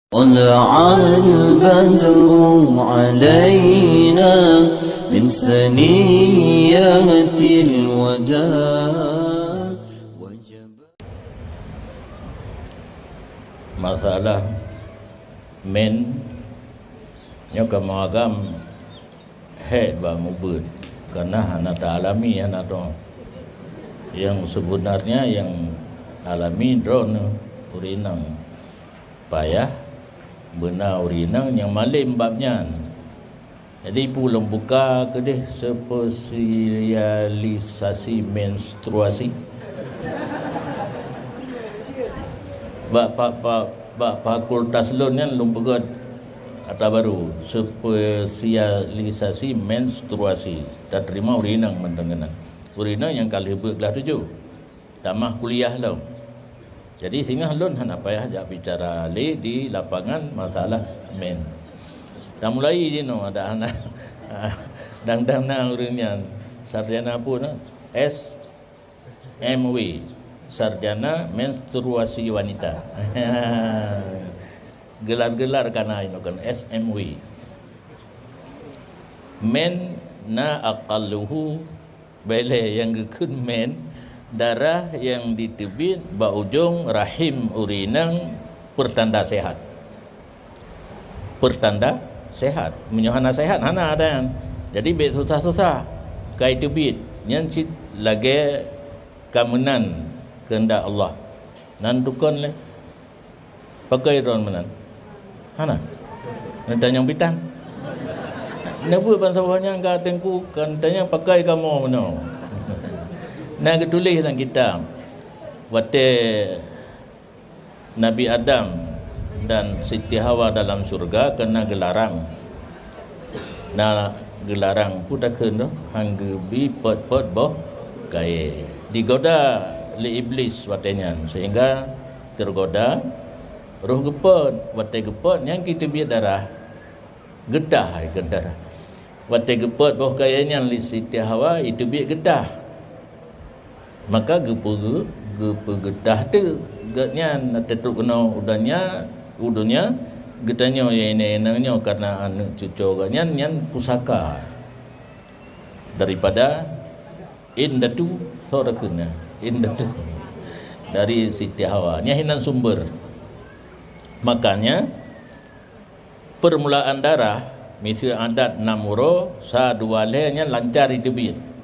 طلع البدر علينا من ثنيات الوداع masalah men nyo kamagam he ba mubun karena hana ta alami hana to yang sebenarnya yang alami drone urinang payah benar urinang yang malim babnya. Jadi pulang buka ke deh spesialisasi menstruasi. Bak fakultas lon yang lumpugat atau baru spesialisasi menstruasi. Tak terima urinang mendenganan. Urinang yang kali kelas 7. Tamah kuliah lah. Jadi sehingga lon hana payah jak bicara le di lapangan masalah men. Dah mulai je no ada anak dang na urangnya sarjana pun SMW sarjana menstruasi wanita. Gelar-gelar kana ino kan SMW. Men na aqalluhu bele yang gekun men darah yang ditebit ba ujung rahim urinang pertanda sehat. Pertanda sehat. Menyohana sehat hana ada. Jadi bet susah-susah kai tebit nyan cit lage kamenan kehendak Allah. Nan dukon le. Pakai ron menan. Hana. Nanti yang bitang. Nabu pansawanya enggak tengku kan tanya pakai kamu meno. Nah ketulis dalam kitab waktu Nabi Adam dan Siti Hawa dalam surga kena gelarang. Nah gelarang putakeun doh hanggebi pot-pot boh gae. Digoda li iblis watenya sehingga tergoda roh gepot waktu gepot yang kita biar darah gedah darah. Waktu gepot boh gayanya li Siti Hawa itu biar gedah. Maka gedah tu getnya tetuk kena udahnya getanya enaknya karena anak cucu ganyan yang pusaka daripada indatu sorakuna indatu dari Siti Hawa nya hinan sumber. Makanya permulaan darah misal adat 6 uro sa dua lehnya lancar ditebit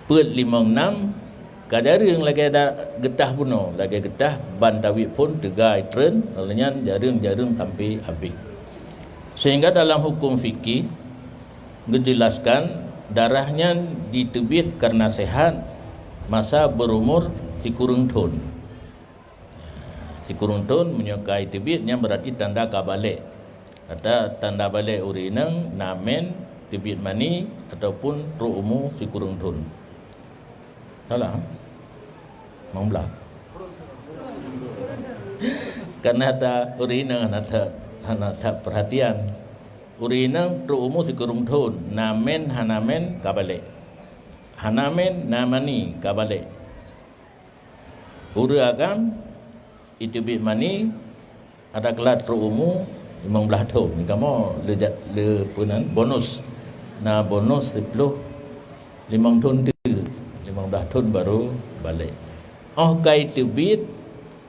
put 56 kadari yang lagi ada getah puno lagi getah bandawi pun tegai tren lalunya jaring sampai habis. Sehingga dalam hukum fikih dijelaskan darahnya ditebit karena sehat masa berumur si kurung tahun. Si kurung tahun menyukai tebitnya berarti tanda kabalik. Ada tanda balik urinang namen tebit mani ataupun ru'umu si kurung tahun. Salah. Mangbelah. Karena ada urinang hana perhatian. Urinang ru'umu si kurung tahun namen hanamen kabalik. Hanamen namani kabalik. Uragam itu bit mani ada kelat ru'umu 15 tahun. Ni kamu le punan bonus. Na bonus 10 5 tahun 15 tahun baru balik. Oh kai tebit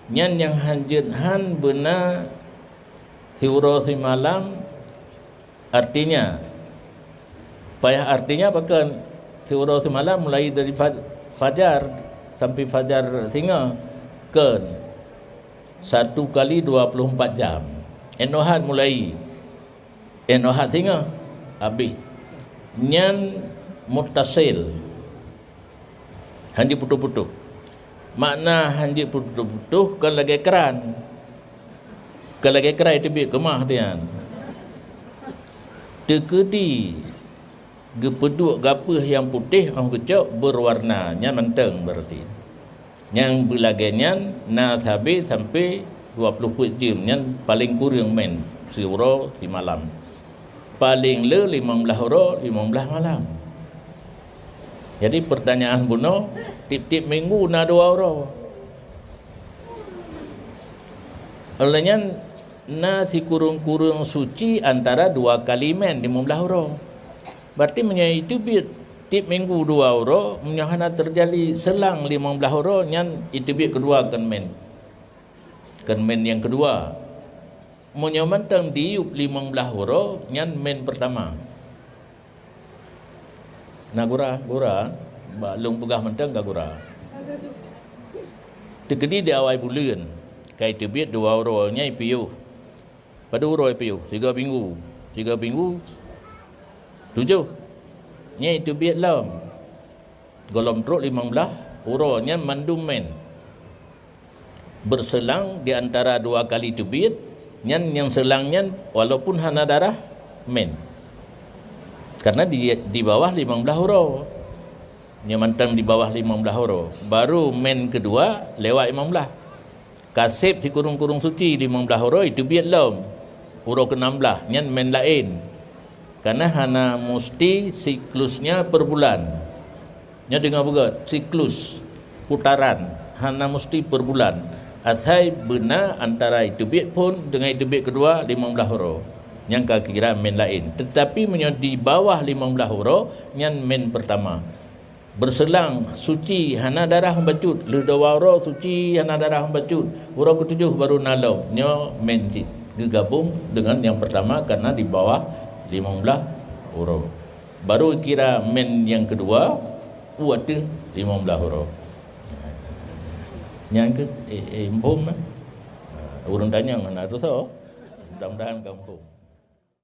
nyan yang hanjut han benar siuro si malam artinya payah artinya bahkan siuro si malam mulai dari fajar sampai fajar singa kan 1 kali 24 jam. Enohat mulai enohat singa habis nyan mutasil handi putuh-putuh. Makna handi putuh-putuh kan lagi keran. Kan lagi keran itu biar kemah dia. Tekedi gepeduk gapah yang putih ang kecok berwarnanya menteng berarti. Yang belagainya na habis sampai 20 jam yang paling kurang main siuro di malam. Paling le 15 uro 15 malam. Jadi pertanyaan buno tip-tip minggu na 2 orang. Olehnya na si kurung-kurung suci antara dua kali men 15 huruf. Berarti menyai itu bit tip minggu 2 huruf, menyahana terjadi selang 15 huruf nyan itu bit kedua kan men. Kan men yang kedua. Menyamantang diup 15 huruf nyan men pertama. Nah gura balung pegah mentang gak gura. Tekedi di awal bulan. Kai itu bit 2 huruf nyai piu. Pada huruf piu 3 minggu. 3 minggu 7. Nya itu biat lam. Golom truk 15 hurufnya mandum men. Berselang di antara 2 kali itu biat, yang selangnya walaupun hana darah men. Karena di bawah 15 huruf. Nya mantang di bawah 15 huruf. Baru men kedua lewat 15. Kasib si kurung-kurung suci 15 huruf itu biat lam. Huruf ke-16 nya men lain. Karena hana mesti siklusnya per bulan. Nya dengar begat, siklus putaran hana mesti per bulan. Athai benar antara itu bit pun dengan itu bit kedua 15 huruf. Yang kira men lain. Tetapi di bawah 15 huruf yang men pertama. Berselang suci hana darah membacut. Le 2 huruf suci hana darah membacut. Huruf ke-7 baru nalau. Nya men gegabung dengan yang pertama karena di bawah 15 huruf. Baru kira men yang kedua ada 15 huruf. Yang ke empom urang tanya mana tu so. Mudah-mudahan kampung.